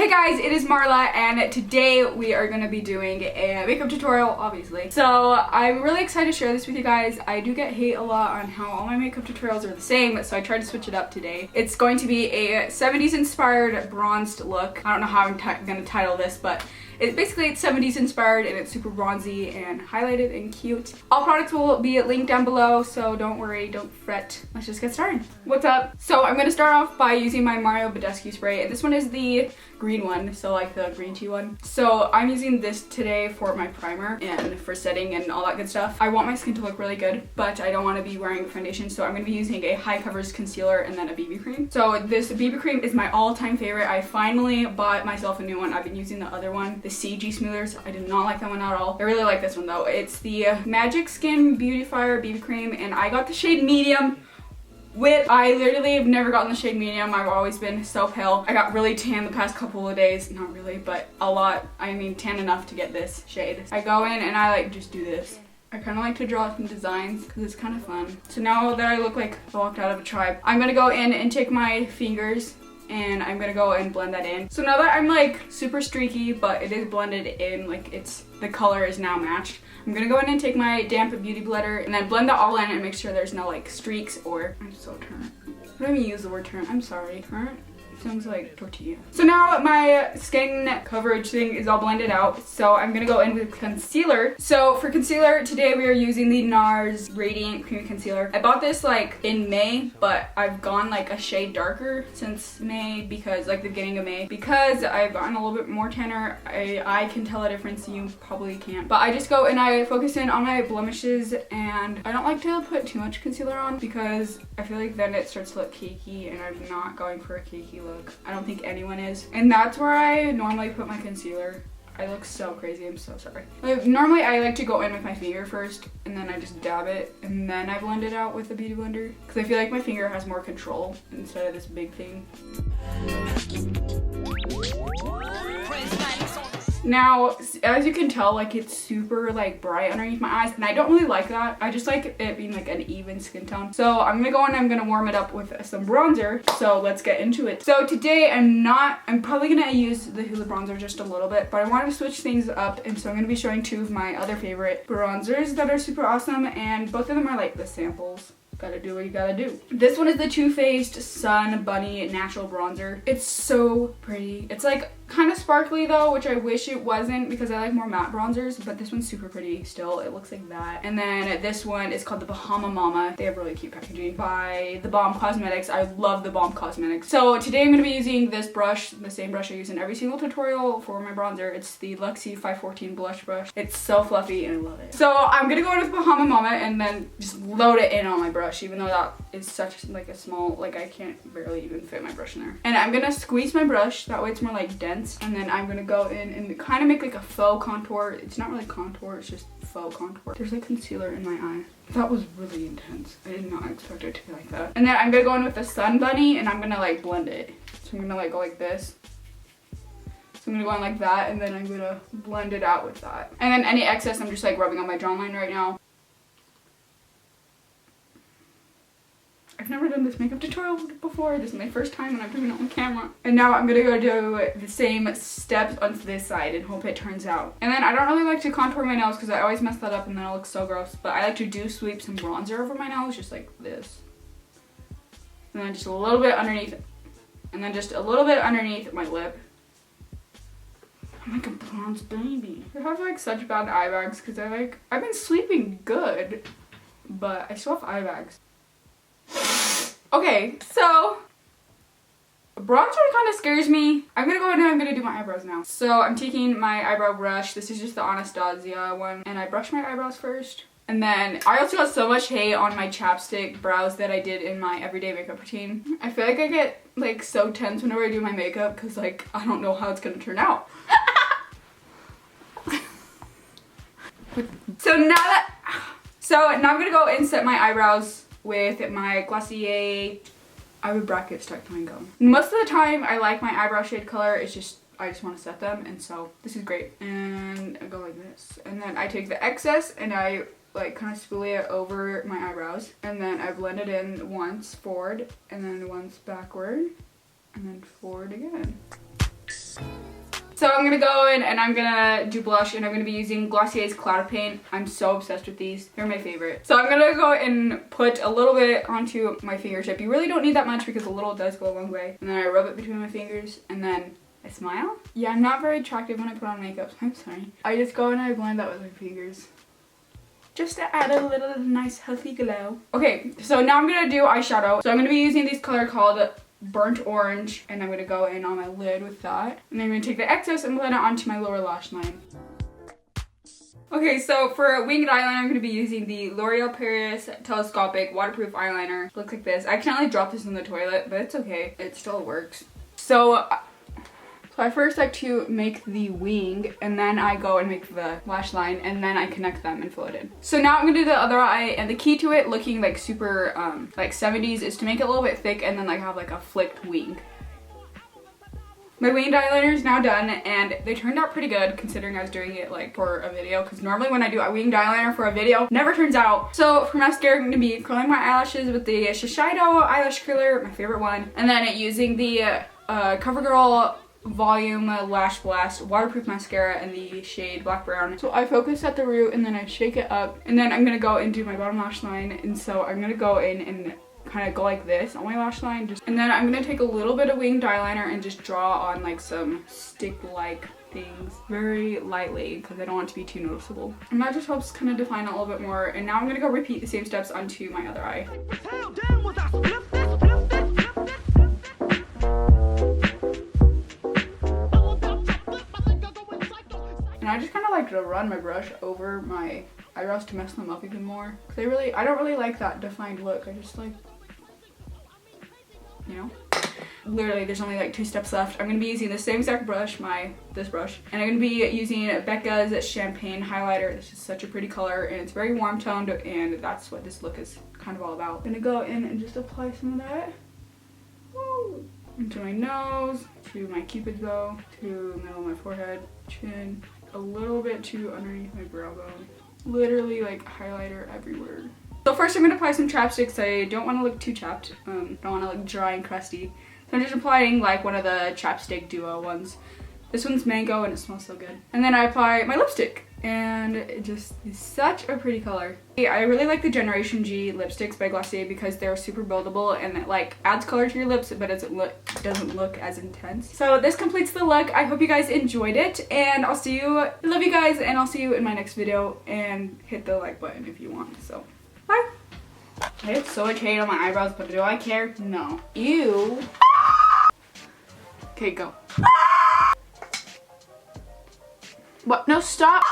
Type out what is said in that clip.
Hey guys, it is Marla, and today we are going to be doing a makeup tutorial, obviously. So I'm really excited to share this with you guys. I do get hate a lot on how all my makeup tutorials are the same, so I tried to switch it up today. It's going to be a 70s inspired bronzed look. I don't know how I'm going to title this, but it's 70s inspired and it's super bronzy and highlighted and cute. All products will be linked down below, so don't worry, don't fret. Let's just get started. What's up? So I'm going to start off by using my Mario Badescu spray, and this one is the green one, so like the green tea one. So I'm using this today for my primer and for setting and all that good stuff. I want my skin to look really good, but I don't want to be wearing foundation, so I'm going to be using a high coverage concealer and then a BB cream. So this BB cream is my all-time favorite. I finally bought myself a new one. I've been using the other one, the CG Smoothers. I did not like that one at all. I really like this one though. It's the Magic Skin Beautifier BB cream, and I got the shade medium. I literally have never gotten the shade medium. I've always been so pale. I got really tan the past couple of days. Not really, but a lot. I mean, tan enough to get this shade. I go in and I like just do this. I kind of like to draw some designs because it's kind of fun. So now that I look like I walked out of a tribe, I'm gonna go in and take my fingers and I'm gonna go and blend that in. So now that I'm like super streaky, but it is blended in, like the color is now matched, I'm gonna go in and take my damp beauty blender and then blend that all in and make sure there's no like streaks or, I'm so turnt. I don't even use the word turnt, I'm sorry. Turnt sounds like tortilla. So now my skin coverage thing is all blended out, so I'm gonna go in with concealer. So for concealer, today we are using the NARS Radiant Cream Concealer. I bought this like in May, but I've gone like a shade darker since May, because like the beginning of May, because I've gotten a little bit more tanner. I can tell a difference, you probably can't. But I just go and I focus in on my blemishes, and I don't like to put too much concealer on because I feel like then it starts to look cakey, and I'm not going for a cakey look. I don't think anyone is. And that's where I normally put my concealer. I look so crazy, I'm so sorry. Like, normally I like to go in with my finger first, and then I just dab it, and then I blend it out with the beauty blender, because I feel like my finger has more control instead of this big thing. Now, as you can tell, like it's super like bright underneath my eyes, and I don't really like that. I just like it being like an even skin tone. So I'm gonna go in and I'm gonna warm it up with some bronzer. So let's get into it. So today I'm probably gonna use the Hoola bronzer just a little bit, but I wanted to switch things up, and so I'm gonna be showing two of my other favorite bronzers that are super awesome, and both of them are like the samples. Gotta do what you gotta do. This one is the Too Faced Sun Bunny Natural Bronzer. It's so pretty. It's like kind of sparkly though, which I wish it wasn't because I like more matte bronzers, but this one's super pretty still. It looks like that. And then this one is called the Bahama Mama. They have really cute packaging by The Balm Cosmetics. I love The Balm Cosmetics. So today I'm gonna be using this brush, the same brush I use in every single tutorial for my bronzer. It's the Luxie 514 blush brush. It's so fluffy and I love it. So I'm gonna go in with Bahama Mama and then just load it in on my brush, even though that is such like a small, like I can't barely even fit my brush in there. And I'm gonna squeeze my brush, that way it's more like dense. And then I'm gonna go in and kind of make like a faux contour. It's not really contour, it's just faux contour. There's like concealer in my eye. That was really intense. I did not expect it to be like that. And then I'm gonna go in with the Sun Bunny and I'm gonna like blend it. So I'm gonna like go like this. So I'm gonna go in like that, and then I'm gonna blend it out with that. And then any excess I'm just like rubbing on my jawline right now. I've never done this makeup tutorial before. This is my first time and I'm doing it on camera. And now I'm gonna go do the same steps onto this side and hope it turns out. And then I don't really like to contour my nose because I always mess that up and then it looks so gross. But I like to do sweep some bronzer over my nose, just like this. And then just a little bit underneath. And then just a little bit underneath my lip. I'm like a bronze baby. I have like such bad eye bags because I've been sleeping good, but I still have eye bags. Okay, so bronzer kind of scares me. I'm gonna go in and I'm gonna do my eyebrows now. So I'm taking my eyebrow brush. This is just the Anastasia one, and I brush my eyebrows first. And then I also got so much hate on my chapstick brows that I did in my everyday makeup routine. I feel like I get like so tense whenever I do my makeup because like I don't know how it's gonna turn out. So now I'm gonna go and set my eyebrows with my Glossier eyebrow brackets Titanium Gum. Most of the time I like my eyebrow shade color, it's just I just want to set them, and so this is great. And I go like this, and then I take the excess and I like kind of spoolie it over my eyebrows, and then I blend it in once forward and then once backward and then forward again. So I'm gonna go in and I'm gonna do blush, and I'm gonna be using Glossier's Cloud Paint. I'm so obsessed with these. They're my favorite. So I'm gonna go and put a little bit onto my fingertip. You really don't need that much because a little does go a long way. And then I rub it between my fingers and then I smile. Yeah, I'm not very attractive when I put on makeup, so I'm sorry. I just go and I blend that with my fingers, just to add a little nice healthy glow. Okay, so now I'm gonna do eyeshadow. So I'm gonna be using this color called Burnt Orange, and I'm gonna go in on my lid with that. And then I'm gonna take the excess and blend it onto my lower lash line. Okay, so for winged eyeliner, I'm gonna be using the L'Oreal Paris Telescopic Waterproof Eyeliner. Looks like this. I accidentally dropped this in the toilet, but it's okay. It still works. So I first like to make the wing, and then I go and make the lash line, and then I connect them and fill it in. So now I'm gonna do the other eye, and the key to it looking like super like 70s is to make it a little bit thick and then like have like a flicked wing. My winged eyeliner is now done, and they turned out pretty good considering I was doing it like for a video, because normally when I do a winged eyeliner for a video, never turns out. So for mascara, I'm gonna be curling my eyelashes with the Shiseido eyelash curler, my favorite one, and then using the CoverGirl Volume Lash Blast waterproof mascara in the shade Black Brown. So I focus at the root and then I shake it up, and then I'm gonna go and do my bottom lash line. And so I'm gonna go in and kind of go like this on my lash line, and then I'm gonna take a little bit of winged eyeliner and just draw on like some stick-like things very lightly because I don't want it to be too noticeable. And that just helps kind of define it a little bit more. And now I'm gonna go repeat the same steps onto my other eye. And I just kind of like to run my brush over my eyebrows to mess them up even more. Cause I don't really like that defined look. I just like, you know? Literally, there's only like 2 steps left. I'm gonna be using the same exact brush, this brush, and I'm gonna be using Becca's Champagne highlighter. This is such a pretty color, and it's very warm toned, and that's what this look is kind of all about. I'm gonna go in and just apply some of that. Woo! Into my nose, to my cupid's bow, to the middle of my forehead, chin, a little bit to underneath my brow bone. Literally like highlighter everywhere. So first I'm gonna apply some chapsticks. I don't want to look too chapped. Don't want to look dry and crusty. So I'm just applying like one of the chapstick duo ones. This one's mango and it smells so good. And then I apply my lipstick, and it just is such a pretty color. I really like the Generation G lipsticks by Glossier because they're super buildable and it like adds color to your lips, but doesn't look as intense. So this completes the look. I hope you guys enjoyed it, and I'll see you. I love you guys, and I'll see you in my next video. And hit the like button if you want. So bye. I have so much hate on my eyebrows, but do I care? No. Ew. Okay, go. What? No, stop.